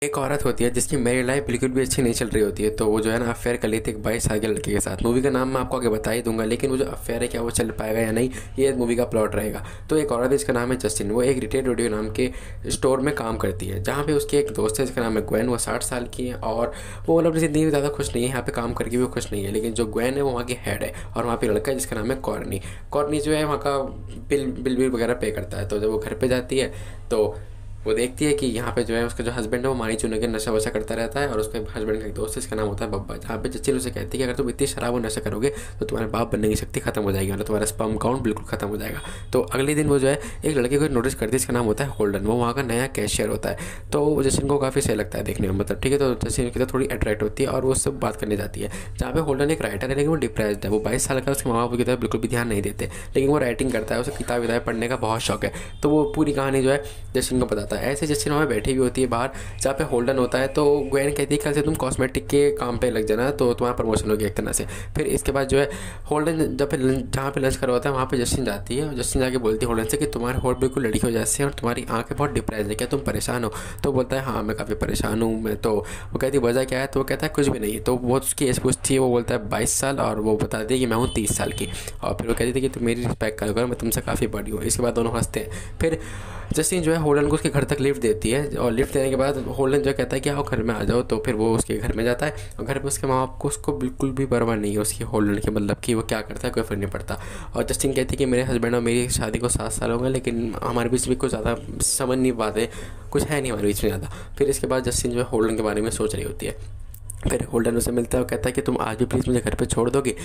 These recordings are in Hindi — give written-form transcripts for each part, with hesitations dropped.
एक औरत होती है जिसकी मैरिड लाइफ बिल्कुल भी अच्छी नहीं चल रही होती है। तो वो जो है ना अफेयर कर लेती है एक 22 साल के लड़के के साथ। मूवी का नाम मैं आपको आगे बता ही दूंगा, लेकिन वो जो अफेयर है क्या वो चल पाएगा या नहीं, ये मूवी का प्लॉट रहेगा। तो एक औरत है जिसका नाम है जस्टिन, वो एक रिटेल रेडियो नाम के स्टोर में काम करती है, जहाँ पे उसकी एक दोस्त है जिसका नाम है ग्वेन। वो 60 साल की है और वो मतलब अपनी ज़िंदगी में ज़्यादा खुश नहीं है, यहाँ पे काम करके भी वो खुश नहीं है। लेकिन जो ग्वेन है वो वहाँ की हेड है और वहाँ पे लड़का है जिसका नाम है कॉर्नी। कॉर्नी जो है वहाँ का बिल वगैरह पे करता है। तो जब वो घर पे जाती है तो वो देखती है कि यहाँ पे जो है उसका जो हस्बैंड है वो मानी चुने के नशा वशा करता रहता है, और उसके हस्बैंड का एक दोस्त है इसका नाम होता है बब्बा। जहाँ पे जच्ची उसे कहती है कि अगर तुम इतनी शराब और नशा करोगे तो तुम्हारे बाप बनने की शक्ति खत्म हो जाएगी, मतलब तुम्हारा स्पर्म काउंट बिल्कुल खत्म हो जाएगा। तो अगले दिन वो जो है एक लड़के को नोटिस करती है, इसका नाम होता है होल्डन। वो वहाँ का नया कैशियर होता है। तो जस्टिन को काफ़ी सही लगता है देखने में, मतलब ठीक है। तो जस्टिन की थोड़ी अट्रैक्ट होती है और वो उससे बात करने जाती है। जहाँ पे होल्डन एक राइटर है लेकिन वो डिप्रेस्ड है। वो 22 साल का, उसके माँ बाप की तरफ बिल्कुल भी ध्यान नहीं देते, लेकिन वो राइटिंग करता है, उसे किताब विताब पढ़ने का बहुत शौक है। तो वो पूरी कहानी जो है जस्टिन को बताता है। ऐसे जस्टिन वहाँ बैठी हुई होती है बाहर जहाँ पे होल्डन होता है। तो ग्वेन कहती है कल से तुम कॉस्मेटिक के काम पे लग जाना, तो तुम्हारा प्रमोशन हो गया एक तरह से। फिर इसके बाद जो है होल्डन जब जहाँ पे लंच कर रहा होता है वहाँ पे जस्टिन जाती है, और जस्टिन जाके बोलती है होल्डन से कि तुम्हारे होठ बिल्कुल लड़कियों जैसे हैं और तुम्हारी आंखें बहुत डिप्रेस है, क्या तुम परेशान हो? तो बोलता है हाँ मैं काफ़ी परेशान हूँ मैं। तो वो कहती है वजह क्या है? तो वो कहता है कुछ भी नहीं। तो वो उसकी एज पूछती है, वो बोलता है 22 साल, और वो बताती है कि मैं हूँ 30 साल की। और फिर वो कहती थी कि तुम मेरी रिस्पेक्ट करो, मैं तुमसे काफ़ी बड़ी हूँ। इसके बाद दोनों हंसते हैं। फिर जस्टिन जो है होल्डन को उसके घर तक लिफ्ट देती है, और लिफ्ट देने के बाद होल्डन जो कहता है कि आओ घर में आ जाओ। तो फिर वो उसके घर में जाता है, और घर पे उसके माँ बाप को उसको बिल्कुल भी परवाह नहीं है उसकी होल्डन की, मतलब कि वो क्या करता है कोई फर्क नहीं पड़ता। और जस्टिन कहती है कि मेरे हस्बैंड और मेरी शादी को 7 साल हो गए, लेकिन हमारे बीच में कुछ ज़्यादा समझ नहीं पाते, कुछ है नहीं हमारे बीच में ज़्यादा। फिर इसके बाद जस्टिन जो है होल्डन के बारे में सोच रही होती है। फिर होल्डन उसे मिलता है और कहता है कि तुम आज भी प्लीज़ मुझे घर पे छोड़ दोगे?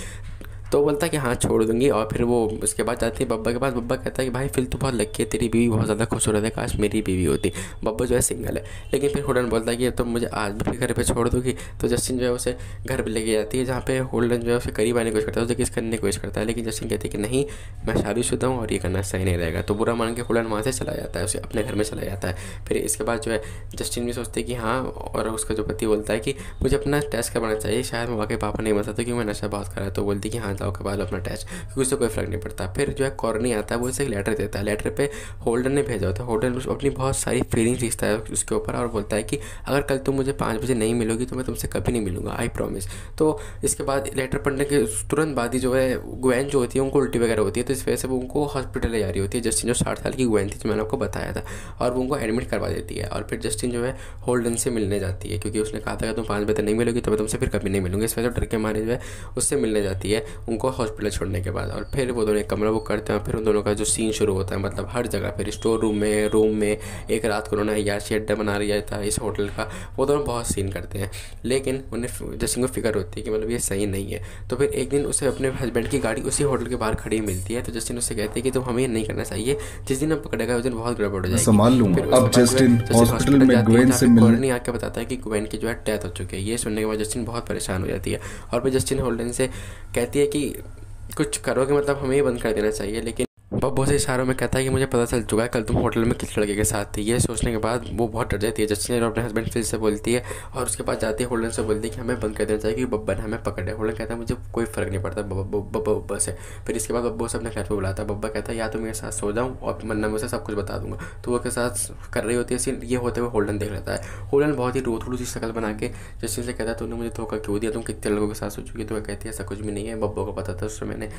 तो बोलता है कि हाँ छोड़ दूंगी। और फिर वो उसके बाद जाती है बब्बा के पास। बब्बा कहता है कि भाई फिर तो बहुत लकी है, तेरी बीवी बहुत ज़्यादा खूबसूरत है, काश मेरी बीवी होती। बब्बा जो है सिंगल है। लेकिन फिर होल्डन बोलता है कि तुम मुझे आज भी फिर घर पे छोड़ दोगी? तो जस्टिन जो है उसे घर पे लेके जाती है, जहाँ पे होल्डन जो है उसे करीब आने की कोशिश करता है, उसे किस करने की कोशिश करता है। लेकिन जस्टिन कहती है कि नहीं, मैं शादीशुदा हूँ और ये करना सही नहीं रहेगा। तो बुरा मान के होल्डन वहाँ से चला जाता है, उसे अपने घर में चला जाता है। फिर इसके बाद जो है जस्टिन भी सोचती है कि हाँ, और उसका जो पति बोलता है कि मुझे अपना टेस्ट करवाना चाहिए, शायद मैं वाकई पापा नहीं बन सकता क्योंकि मैं नशा बहुत करा है। तो बोलती है कि हाँ जाओ करवा लो अपना टेस्ट, क्योंकि उससे कोई फ़र्क नहीं पड़ता। फिर जो है कॉर्नी आता है, वो उसे एक लेटर देता है। लेटर पे होल्डन ने भेजा होता है। होल्डन अपनी बहुत सारी फीलिंग्स लिखता है उसके ऊपर, और बोलता है कि अगर कल तुम मुझे 5 बजे नहीं मिलोगी तो मैं तुमसे कभी नहीं मिलूंगा, आई प्रॉमिस। तो इसके बाद लेटर पढ़ने के तुरंत बाद ही जो है ग्वेन जो होती है उनको उल्टी वगैरह होती है, तो इस वजह से वो उनको हॉस्पिटल ले जा रही होती है। जस्टिन जो 60 साल की ग्वेन थी जो मैंने आपको बताया था, और वो उनको एडमिट करवा देती है। और फिर जस्टिन जो है होल्डन से मिलने जाती है, क्योंकि उसने कहा था कि तुम 5 बजे नहीं मिलोगी तो मैं तुमसे फिर कभी नहीं मिलूंगी। इस वजह से डर के मारे जो है उससे मिलने जाती है उनको हॉस्पिटल छोड़ने के बाद। और फिर वो दोनों एक कमरा बुक करते हैं। फिर उन दोनों का जो सीन शुरू होता है, मतलब हर जगह, फिर स्टोर रूम में, रूम में। एक रात को उन्होंने याशी अड्डा बना लिया था इस होटल का। वो दोनों बहुत सीन करते हैं, लेकिन उन्हें जस्टिन को फिक्र होती है कि मतलब ये सही नहीं है। तो फिर एक दिन उसे अपने हस्बैंड की गाड़ी उसी होटल के बाहर खड़ी मिलती है। तो जस्टिन उससे कहते हैं कि तुम हमें ये नहीं करना चाहिए, जिस दिन हम पकड़ेगा उस दिन बहुत गड़बड़ हो मैं जाएगी। संभाल फिर लूंगा। उसके अब बाद जो है जस्टिन जस्टिन हॉस्पिटल हॉस्पिटल में जाती है, ग्वेन जहाँ से पे मिलने। कॉर्नी आके बताता है कि ग्वेन की जो है डेथ हो चुकी है। ये सुनने के बाद जस्टिन बहुत परेशान हो जाती है, और फिर जस्टिन होल्डन से कहती है कि कुछ करोगे, मतलब हमें ही बंद कर देना चाहिए। लेकिन बब्बो से इशारों में कहता है कि मुझे पता चल चुका है कल तुम होटल में किस लड़के के साथ थी। ये सोचने के बाद वो बहुत डर जाती है। जस्टिन अपने हस्बैंड फिर से बोलती है, और उसके बाद जाती है होल्डन से बोलती है कि हमें बंद कर देना चाहिए क्योंकि बब्बा ने हमें पकड़े। होल्डन कहता है मुझे कोई फ़र्क नहीं पड़ता बब्बा से। फिर इसके बाद बब्बो से अपने घर पर बुलाता है। बब्बा कहता है या तो मेरे साथ सो जाऊँ और वरना मैं उसे सब कुछ बता दूंगा। तो वो के साथ कर रही होती है सीन, ये होते हुए होल्डन देख लेता है। होल्डन बहुत ही रोतड़ू सी शक्ल बना के जस्टिन से कहता है तूने मुझे धोखा क्यों दिया, तुम कितने लोगों के साथ सो चुकी? तो वह कहती है ऐसा कुछ भी नहीं है, बब्बो को पता था, उससे मैंने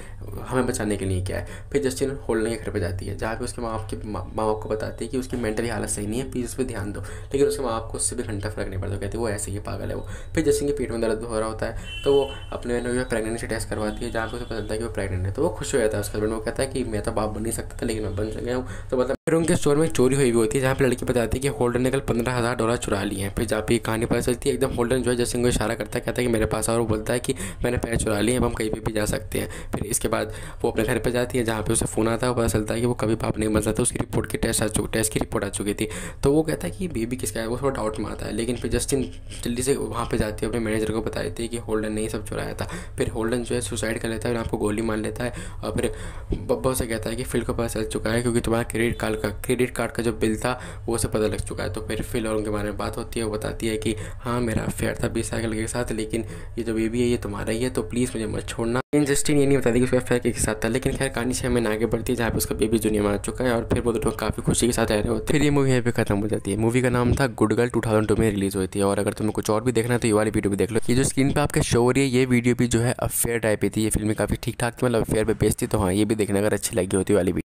हमें बचाने के लिए किया है। फिर जस्टिन होल्डन के घर पर जाती है, जहाँ पे उसके माँ बाप को बताती है कि उसकी मेंटली हालत सही नहीं है, प्लीज़ उस पर ध्यान दो। लेकिन उसके माँ बाप को उससे भी घंटा फर्क नहीं पड़ता, कहती है वो ऐसे ही पागल है वो। फिर जस्टिन के पेट में दर्द हो रहा होता है, तो वो अपने प्रेगनेंसी टेस्ट करवाती है, जहाँ पे उसे पता चलता है कि वो प्रेगनेंट है। तो वो खुश हो जाता है उसका हस्बैंड। वो कहता है कि मैं तो बाप बन नहीं सकता था लेकिन मैं बन गया हूँ। तो मतलब फिर उनके स्टोर में चोरी हुई भी होती है, जहाँ पे लड़की बताती है कि होल्डन ने कल $15,000 चुरा लिए हैं। फिर जहाँ पे कहानी पता चलती है, एकदम होल्डन जो है जस्टिन को इशारा करता है, कहता है कि मेरे पास, और वो बोलता है कि मैंने पैसे चुरा लिए, अब हम कहीं भी जा सकते हैं। फिर इसके बाद वो अपने घर पर जाती है, जहाँ पे उसे फ़ोन आता है, पता चलता है कि वो कभी बाप नहीं बन सकता, उसकी रिपोर्ट की टेस्ट की रिपोर्ट आ चुकी थी। तो वो कहता है कि बेबी किसका है, वो थोड़ा डाउट में आता है। लेकिन फिर जस्टिन जल्दी से वहाँ पे जाती है, अपने मैनेजर को बताई थी कि होल्डन ने ये सब चुराया था। फिर होल्डन जो है सुसाइड कर लेता है और आपको गोली मार लेता है। और फिर बब्बा से कहता है कि फिल को पता चल चुका है क्योंकि तुम्हारा क्रेडिट कार्ड का क्रेडिट कार्ड का जो बिल था वो उसे पता लग चुका है। तो फिर फिल और उनके बारे में बात होती है, वो बताती है कि हाँ मेरा अफेयर था 20 साइकिल के साथ, लेकिन ये जो बेबी है ये तुम्हारा ही है, तो प्लीज़ मुझे मत छोड़ना। लेकिन जस्टिन ये नहीं बताती कि उसका अफेयर के साथ था। लेकिन खैर कहानी 6 महीने आगे बढ़ती है जहाँ पे उसका बेबी दुनिया में आ चुका है और फिर वो दोनों काफ़ी खुशी के साथ रह रहे होते हैं। फिर ये मूवी यहाँ पे खत्म हो जाती है। मूवी का नाम था गुड गर्ल, 2002 में रिलीज हुई थी। और अगर तुम्हें कुछ और भी देखना है तो ये वाली वीडियो भी देख लो। ये जो स्क्रीन पे आपके शो हो रही है ये वीडियो भी जो है अफेयर टाइप की थी। ये फिल्म काफ़ी ठीक ठाक थी, मतलब अफेयर पे बेस्ड थी। तो हाँ ये भी देखना अगर अच्छी लगी होती वाली वीडियो।